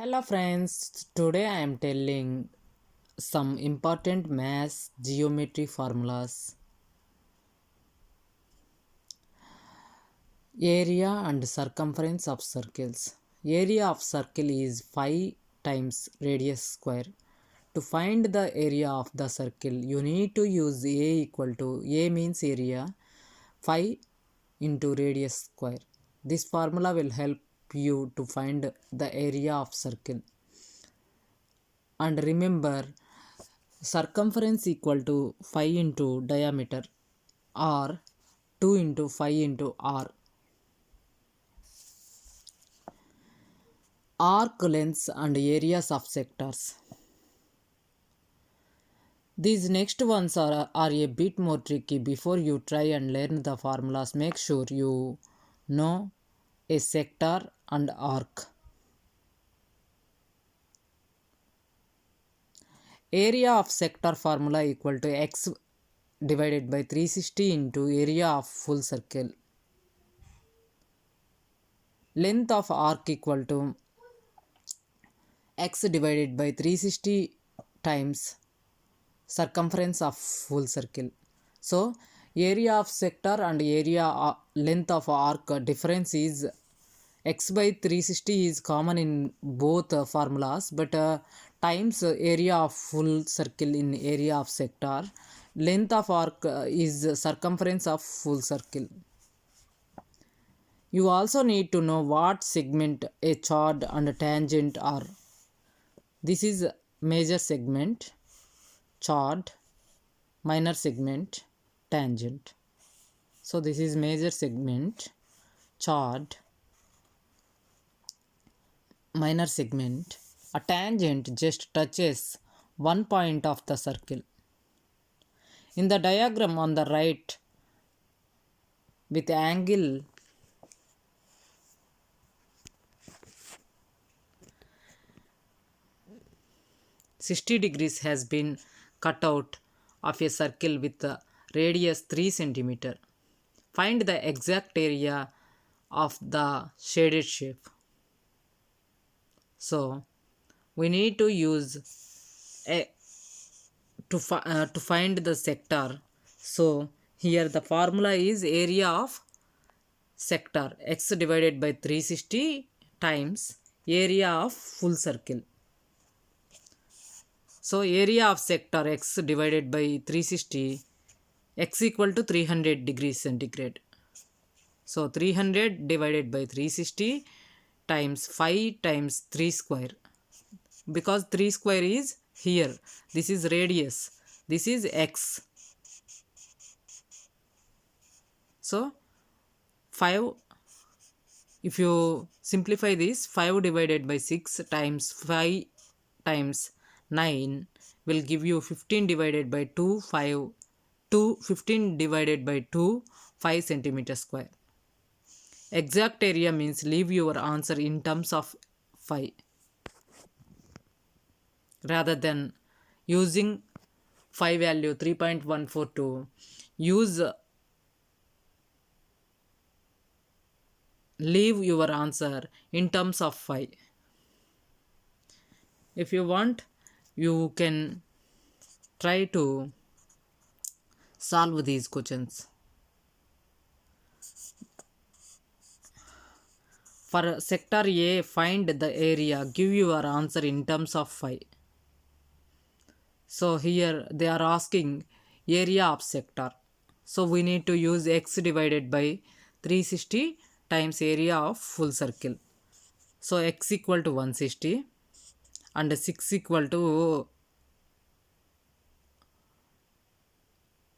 Hello friends, today I am telling some important math geometry formulas. Area and circumference of circles. Area of circle is 5 times radius square. To find the area of the circle, you need to use A means area 5 into radius square. This formula will help you to find the area of circle. And remember, circumference equal to 5 into diameter or 2 into 5 into r. Arc lengths and areas of sectors. These next ones are a bit more tricky. Before you try and learn the formulas, make sure you know a sector and arc. Area of sector formula equal to x divided by 360 into area of full circle. Length of arc equal to x divided by 360 times circumference of full circle. So area of sector and area length of arc difference is x by 360 is common in both formulas, but times area of full circle in area of sector. Length of arc is circumference of full circle. You also need to know what segment a chord and tangent are. This is major segment, chord, minor segment, tangent. So this is major segment, chord, minor segment. A tangent just touches one point of the circle. In the diagram on the right, with angle 60 degrees has been cut out of a circle with a radius 3 cm. Find the exact area of the shaded shape. So we need to use to find the sector. So here the formula is area of sector x divided by 360 times area of full circle. So area of sector x divided by 360, x equal to 300 degrees centigrade. So 300 divided by 360 times 5 times 3 square. Because 3 square is here. This is radius. This is x. So 5, if you simplify this, 5 divided by 6 times 5 times 9 will give you 15 divided by 2, 15 divided by 2, 5 centimeter square. Exact area means leave your answer in terms of 5 rather than using 5 value 3.142. Use leave your answer in terms of 5. If you want, you can try to solve these questions. For sector A, find the area, give your answer in terms of 5. So here they are asking area of sector. So we need to use x divided by 360 times area of full circle. So x equal to 160 and 6 equal to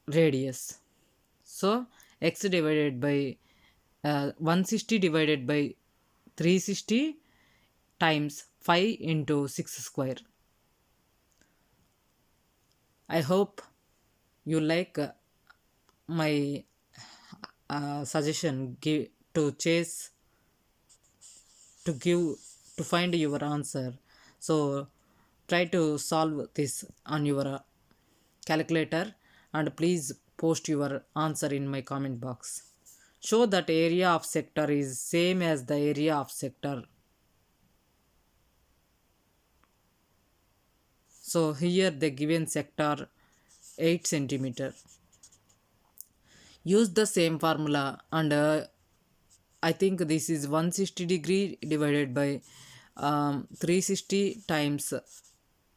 radius. So x divided by 160 divided by 360 times 5 into 6 square. I hope you like my suggestion to find your answer. So try to solve this on your calculator and please post your answer in my comment box. Show that area of sector is same as the area of sector. So here the given sector 8 centimeter. Use the same formula and I think this is 160 degree divided by 360 times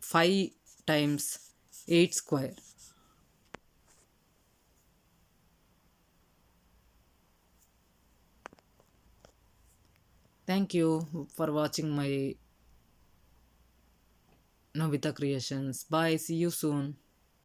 5 times 8 square. Thank you for watching my Novita creations. Bye. See you soon.